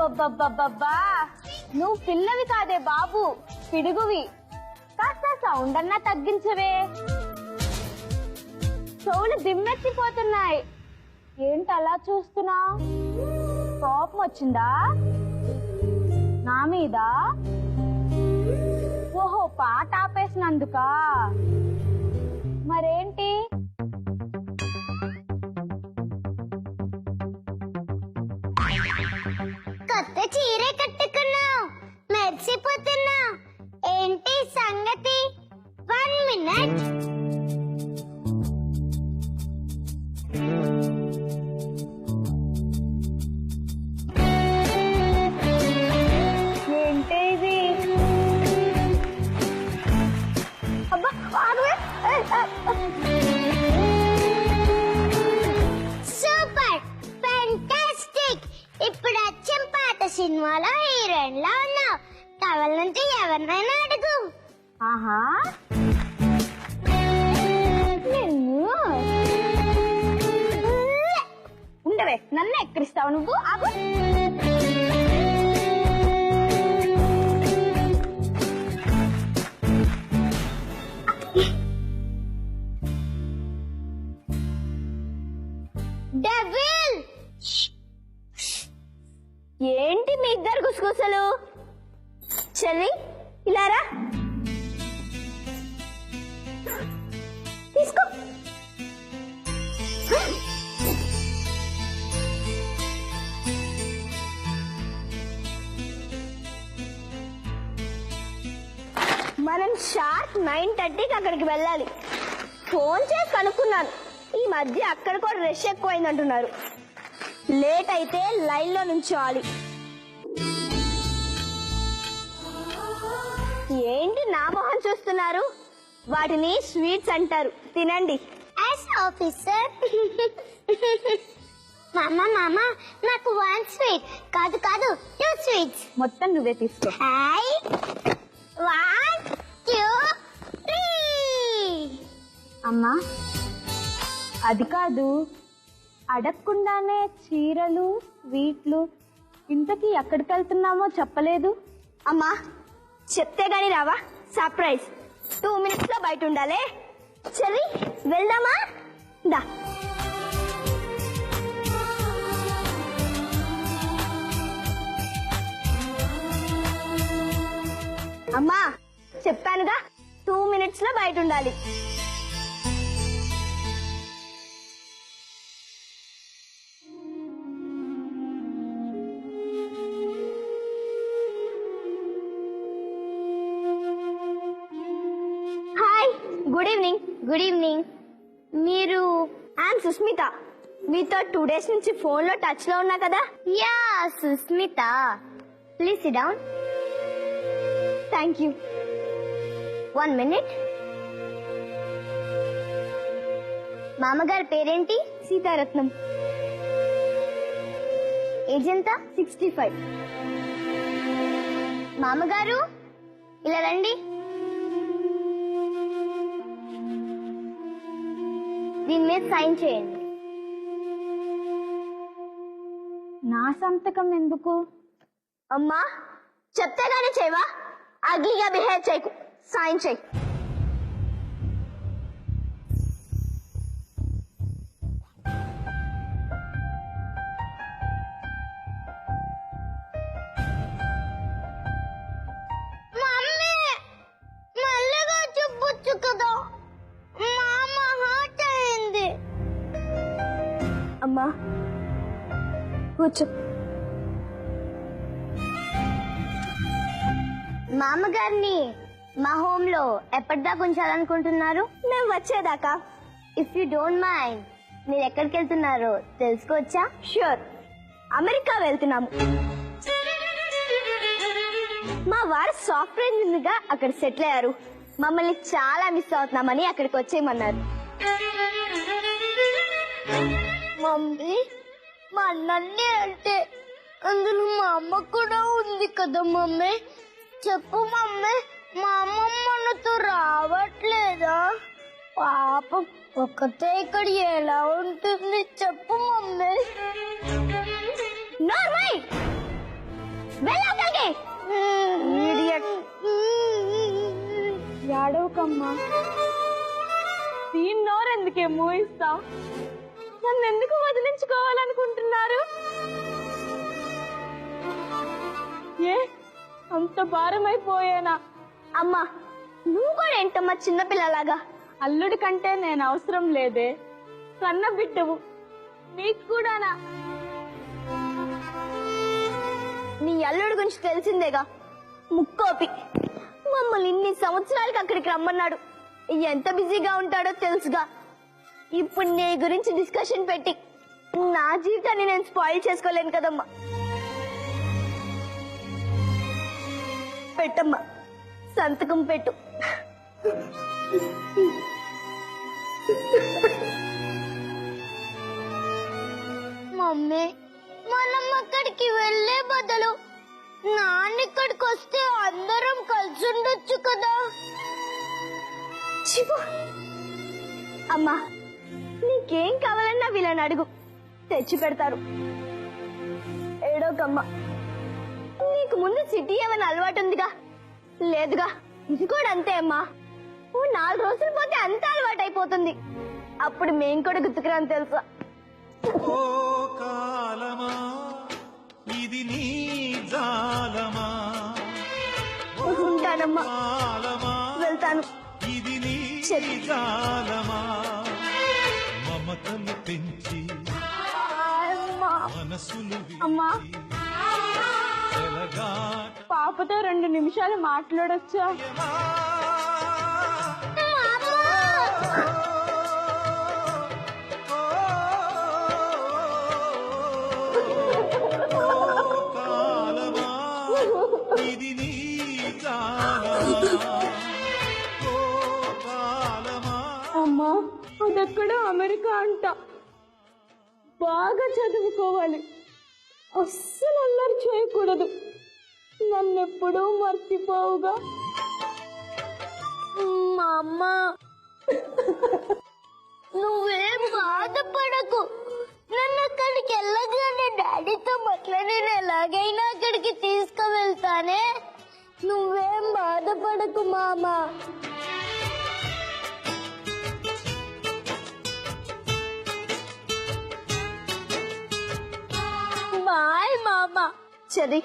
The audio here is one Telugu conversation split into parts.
అబ్బబ్బబ్బబ్బబ్బా, నువ్వు పిల్లవి కాదే బాబు, పిడుగువి. కాస్త సౌండ్ అన్నా తగ్గించవే. చెవులు దిమ్మెత్తిపోతున్నాయి. ఏంటి అలా చూస్తున్నా? కోపం వచ్చిందా నా మీద? ఓహో, పాట ఆపేసినందుకా? మరేంటి? కొత్త చీరే కట్టుకున్నావు, మెరిసిపోతున్నావు. ఏంటి సంగతి? 1 minute. ఏంటి ఇది? అబ్బా, ఆగవే. Super, fantastic. ఇప్పుడు అచ్చం పాత సినిమాలో హీరోయిన్ లా ఉన్నావు. కావాలంటే ఎవరినైనా అడుగు. ఆహా, నిన్ను ఉండవే, నన్ను ఎక్కడిస్తావు నువ్వు? ఆగు. డబుల్. ఏంటి మీ ఇద్దరు గుసగుసలు? చెల్లి, ఇలారా. తీసుకో. మనం షార్ప్ 9:30కి అక్కడికి వెళ్ళాలి. ఫోన్ చేసి కనుక్కున్నాను, ఈ మధ్య అక్కడ కూడా రష్ ఎక్కువైందంటున్నారు. లేట్ అయితే లైన్ లో నుంచోవాలి. ఏంటి నా మొహం చూస్తున్నారు? వాటిని స్వీట్స్ అంటారు, తినండి. As officer. మామా మామా, నాకు 1 sweet. కాదు 2 sweets. మొత్తం నువ్వే తీసుకో. హాయ్. 1 2 3. అమ్మా, అది కాదు, అడగకుండానే చీరలు స్వీట్లు. ఇంతకీ ఎక్కడికి వెళ్తున్నామో చెప్పలేదు. అమ్మా, చెప్తే గాని రావా? సర్ప్రైజ్. 2 minutes లో బయట ఉండాలి. చెల్లి, వెళ్దామా? దా. అమ్మా, చెప్పానుగా 2 minutes లో బయట ఉండాలి. Hi, good evening. Good evening. మీరు? ఐఎమ్ సుస్మిత. మీతో 2 days నుంచి ఫోన్ లో టచ్ లో ఉన్నా కదా. Yeah, Sushmita. Please sit down. Thank you. 1 minute. మామగారి పేరేంటి? సీతారత్నం. ఏజ్ ఎంత? 65. మామగారు, ఇలా రండి. దీని మీద సైన్ చేయండి. నా సంతకం ఎందుకు? అమ్మా, చెప్తే గానీ చేయవా? అగ్లీగా బిహేవ్ చేయకు. సైన్ చేయి. మమ్మీ, మళ్ళీగా చెప్పొచ్చు కదా. మామ హర్ట్ అయింది. అమ్మా, కూర్చో. మామగారిని మా హోమ్ లో ఎప్పటిదాకా ఉంచాలనుకుంటున్నారు? మేము వచ్చేదాకా. ఇఫ్ యూ డోంట్ మైండ్, మీరు ఎక్కడికి వెళ్తున్నారో తెలుసుకోవచ్చా? ష్యూర్, అమెరికా వెళ్తున్నాము. మా వారు సాఫ్ట్వేర్ ఇంజనీర్గా అక్కడ సెటిల్ అయ్యారు. మమ్మల్ని చాలా మిస్ అవుతున్నామని అక్కడికి వచ్చేయమన్నారు. మమ్మీ, మా అన్నన్ని అంటే అందులో మా అమ్మ కూడా ఉంది కదా మమ్మీ. చెప్పు మమ్మీ, మా అమ్మమ్మ మనతో రావట్లేదా? పాపం ఒక్కతే ఇక్కడ ఎలా ఉంటుంది చెప్పు మమ్మీ. నార్మల్, వెళ్ళకి ఏడవకమ్మా, దీని నోరెందుకే మూయిస్తా? నన్ను ఎందుకు వదిలించుకోవాలనుకుంటున్నారు? ఏ అంత భారమైపోయానా? అమ్మా నువ్వు కూడా ఏంటమ్మా చిన్నపిల్లలాగా? అల్లుడి కంటే నేను అవసరం లేదే, కన్న బిడ్డవు, నీకు కూడానా? నీ అల్లుడి గురించి తెలిసిందేగా, ముక్కోపి. మమ్మల్ని ఇన్ని సంవత్సరాలకి అక్కడికి రమ్మన్నాడు. ఎంత బిజీగా ఉంటాడో తెలుసుగా. ఇప్పుడు నీ గురించి డిస్కషన్ పెట్టి నా జీవితాన్ని నేను స్పాయిల్ చేసుకోలేను కదమ్మా. పెట్టమ్మా, సంతకం పెట్టు. మమ్మీ, మనం అక్కడికి వెళ్లే బదులు నాన్న ఇక్కడికి వస్తే అందరం కలిసి ఉండొచ్చు కదా. అమ్మా, నీకేం కావాలన్నా వీళ్ళని అడుగు, తెచ్చి పెడతారు. ఏడోకమ్మా, నీకు ముందు సిటీ ఏమైనా అలవాటు ఉందిగా? లేదుగా. ఇది కూడా అంతే అమ్మా. 4 రోజులు పోతే అంత అలవాటు అయిపోతుంది. అప్పుడు మేం కూడా గుర్తుకురాని తెలుసా? ఓ కాలమా ఇది నీ జాలమా, ఉంటానమ్మా, కాలమా వెళ్తాను. ఇది నీ జాలమా, మమతలు పెంచి మనసులు అమ్మా, వెలగాట పాపతో 2 నిమిషాలు మాట్లాడొచ్చా? కాలమా ఇది నీ జాలమా, ఓ కాలమా. అమ్మా, అదెక్కడ అమెరికా అంట. బాగా చదువుకోవాలి, అస్సలు అల్లరి చేయకూడదు, నన్నెప్పుడూ మర్చిపోవుగా. మా అమ్మ, నువ్వేం బాధపడకు. నన్ను అక్కడికి వెళ్ళగానే డాడీతో మాట్లాడి నేను ఎలాగైనా అక్కడికి తీసుకువెళ్తానే. నువ్వేం బాధపడకు మామ. బాయ్ మామ. సరే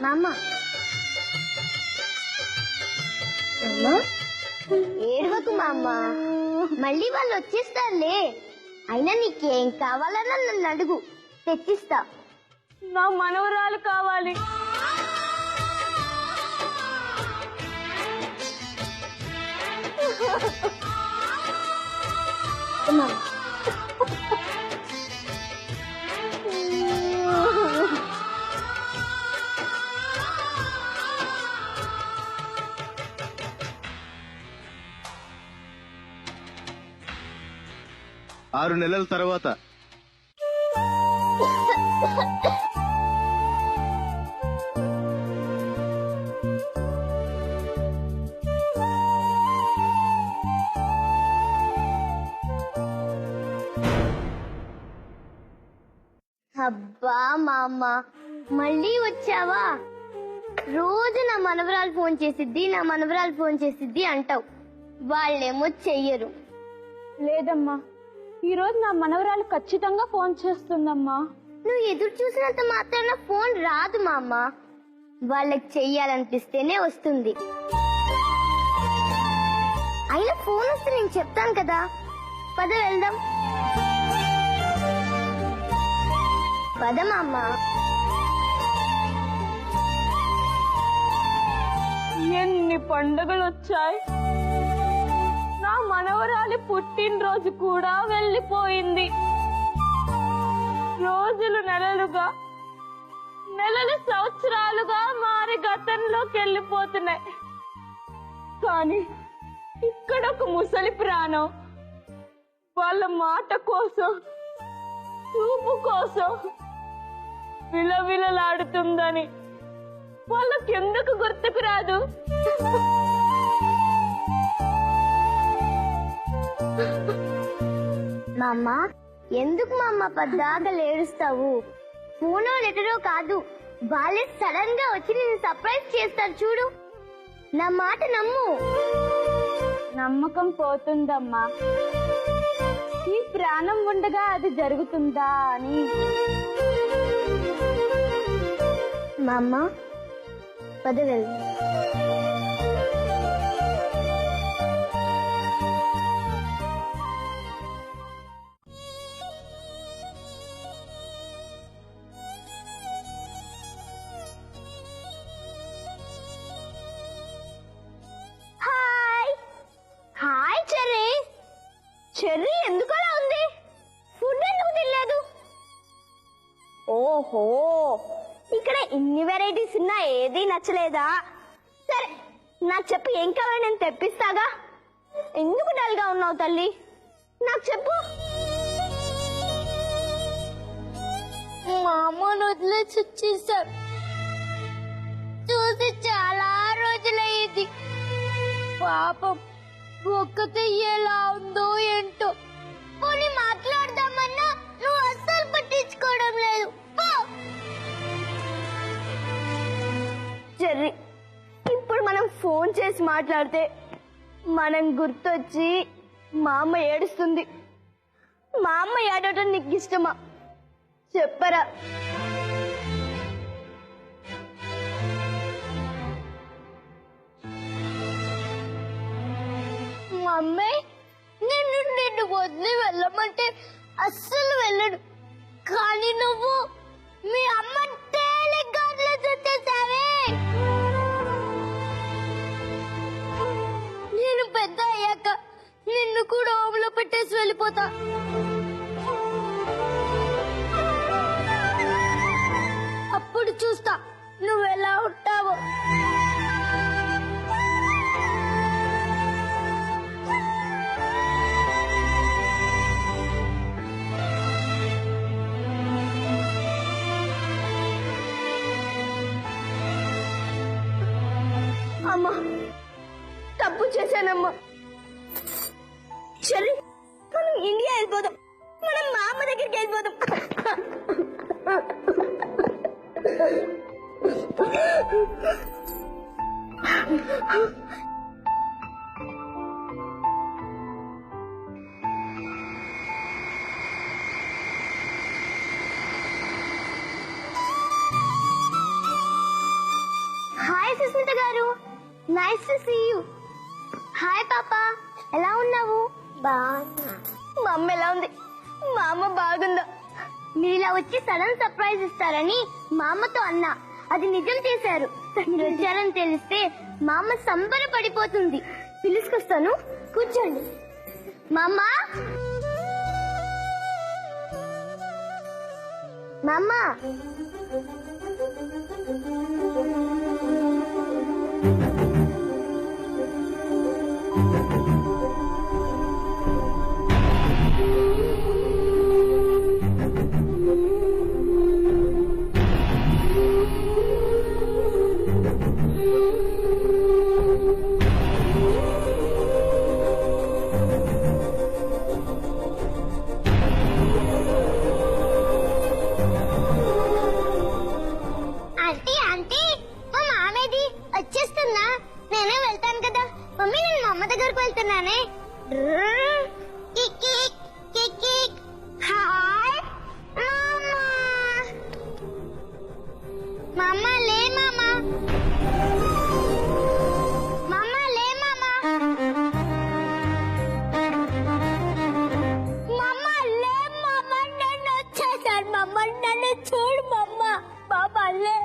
మామ. ఏడవకు మామ, మళ్ళీ వాళ్ళు వచ్చేస్తారులే. అయినా నీకేం కావాలన్నా నన్ను అడుగు, తెచ్చిస్తా. నా మనవరాలు కావాలి. ఆరు నెలల తర్వాత అబ్బా మామ, మళ్ళీ వచ్చావా? రోజు నా మనవరాలు ఫోన్ చేసిద్ది, నా మనవరాలు ఫోన్ చేసిద్ది అంటావు. వాళ్ళేమో చెయ్యరు. లేదమ్మా, ఈ రోజు నా మనవరాలు ఖచ్చితంగా ఫోన్ చేస్తుందమ్మా. నువ్వు ఎదురు చూసినంత మాత్రాన ఫోన్ రాదు మామ. వాళ్ళకి చెయ్యాలనిపిస్తేనే వస్తుంది. అయినా ఫోన్ వస్తే నేను చెప్తాను కదా. పద వెళ్దాం. పద మామ. ఎన్ని పండుగలు వచ్చాయి, నా మనవరాలి పుట్టినరోజు కూడా వెళ్ళిపోయింది. రోజులు నెలలుగా, నెలలు సంవత్సరాలుగా మారి గతంలోకి వెళ్ళిపోతున్నాయి. కానీ ఇక్కడ ఒక ముసలి ప్రాణం వాళ్ళ మాట కోసం, చూపు కోసం విలవిలలాడుతుందని వాళ్ళకెందుకు గుర్తుకు రాదు? మామ, ఎందుకు మామ పద్దాగా ఏడుస్తావు? ఫోనో లెటరో కాదు, వాళ్ళే సడన్ గా వచ్చి నేను సర్ప్రైజ్ చేస్తారు చూడు. నా మాట నమ్ము. నమ్మకం పోతుందమ్మా. ఈ ప్రాణం ఉండగా అది జరుగుతుందా అని. మా అమ్మ పదవెళ్ళు. Hi hi Cherry. చెర్రీ ఎందుకు అలా ఉంది? ఫుడ్ ఎందుకు తినలేదు? ఓహో, ఇక్కడ ఇన్ని వెరైటీస్ ఉన్నా ఏది నచ్చలేదా? సరే నాకు చెప్పు, ఏం కావాలి నేను తెప్పిస్తాగా. ఎందుకు డల్ గా ఉన్నావు తల్లి? నాకు చెప్పు. మా అమ్మను వదిలేసి వచ్చేసారు. చూసి చాలా రోజులయ్యింది. పాపం ఒక్కతే ఎలా ఉందో ఏంటో. పోనీ మాట్లాడదామన్నా నువ్వు అస్సలు పట్టించుకోవడం లేదు. చెర్రీ, ఇప్పుడు మనం ఫోన్ చేసి మాట్లాడితే మనం గుర్తొచ్చి మా అమ్మ ఏడుస్తుంది. మా అమ్మ ఏడవటం నీకు ఇష్టమా? చెప్పరా. మమ్మీ, నిన్ను వదిలి వెళ్ళమంటే అస్సలు వెళ్ళడు. కానీ నువ్వు మీ అమ్మ తేలిగ్గా వదిలేసొచ్చేసావే. నేను పెద్ద అయ్యాక నిన్ను కూడా ఓంలో పెట్టేసి వెళ్ళిపోతా. అప్పుడు చూస్తా నువ్వు ఎలా ఉంటావో. అమ్మా, తప్పు చేశానమ్మా. చెర్రీ, మనం ఇండియా వెళ్ళిపోదాం. మనం మా అమ్మ దగ్గరికి వెళ్ళిపోదాం. హాయ్ సుస్మిత గారు, nice to see you. Hi పాపా, ఎలా ఉన్నావు? బాగున్నా. మా అమ్మ ఎలా ఉంది? మా అమ్మ బాగుందా? మీలా వచ్చి సడన్ సర్ప్రైజ్ ఇస్తారని మా అమ్మతో అన్నా. అది నిజం చేశారు. మీరు వచ్చారని తెలిస్తే మా అమ్మ సంబరపడిపోతుంది. పిలుచుకొస్తాను, కూర్చోండి. మా అమ్మ, మా అమ్మ. ఆంటీ ఆంటీ, మా మామేది వచ్చేస్తున్నా. నేనే వెళ్తాను కదా. మమ్మీ, నేను మా అమ్మ దగ్గరకు వెళ్తున్నానే. Kick kick kick kick. Hi మామా. మామా లే మామా. మామా లే మామా. మామా లే మామా, నన్ను వచ్చేసారు. మామా నన్ను చూడు మామా. బాబా లే.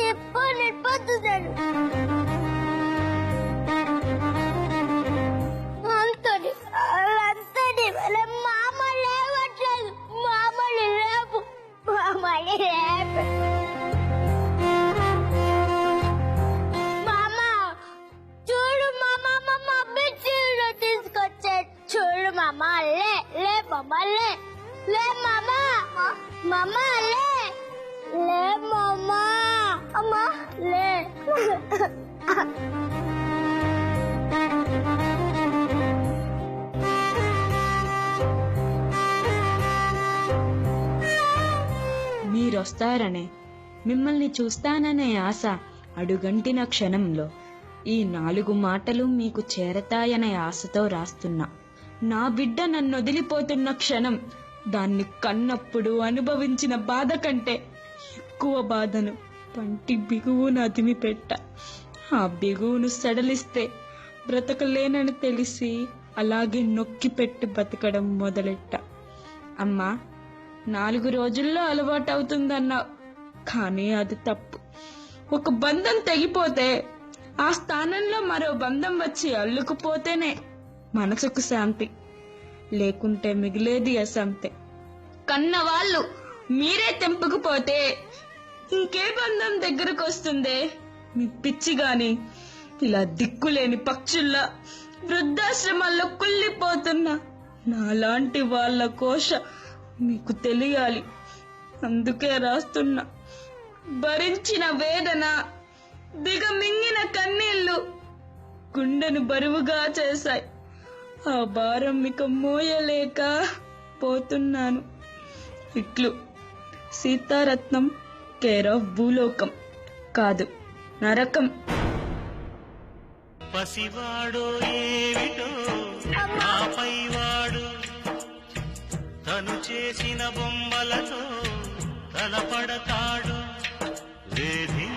ఎప్పుడు నిలిపోతున్నాడు అంతటి అంతటి మామ లేవట్లేదు. మామని రేపు, మామని రేపు. మామ చూడు మామ, మా మమ్మీ చీర తీసుకొచ్చాడు. చూడు మామ, లే లే మామ, లే లే మామ. మామ లే లే మామ. అమ్మా లే. వస్తారనే, మిమ్మల్ని చూస్తాననే ఆశ అడుగంటిన క్షణంలో ఈ 4 మాటలు మీకు చేరతాయనే ఆశతో రాస్తున్నా. నా బిడ్డ నన్ను వదిలిపోతున్న క్షణం, దాన్ని కన్నప్పుడు అనుభవించిన బాధ కంటే ఎక్కువ బాధను పంటి బిగువును అదిమి పెట్ట. ఆ బిగువును సడలిస్తే బ్రతకలేనని తెలిసి అలాగే నొక్కి పెట్టి బతకడం మొదలెట్ట. అమ్మా, 4 రోజుల్లో అలవాటవుతుందన్నావు, కానీ అది తప్పు. ఒక బంధం తెగిపోతే ఆ స్థానంలో మరో బంధం వచ్చి అల్లుకుపోతేనే మనసుకు శాంతి, లేకుంటే మిగిలేది అశాంతి. కన్నవాళ్ళు మీరే తెంపుకుపోతే ఇంకే బంధం దగ్గరకు వస్తుందే? మీ పిచ్చి గాని ఇలా దిక్కులేని పక్షుల్లా వృద్ధాశ్రమాల్లో కుళ్ళిపోతున్న నాలాంటి వాళ్ళ కోశ మీకు తెలియాలి. అందుకే రాస్తున్నా. భరించిన వేదన, దిగమింగిన కన్నీళ్లు గుండెను బరువుగా చేశాయి. ఆ భారం ఇక మోయలేక పోతున్నాను. ఇట్లు సీతారత్నం, కేర్ ఆఫ్ భూలోకం కాదు నరకం. పసివాడో ఏమిటో ఆపై వాడు తను చేసిన బొమ్మలతో తలపడతాడు. వేధి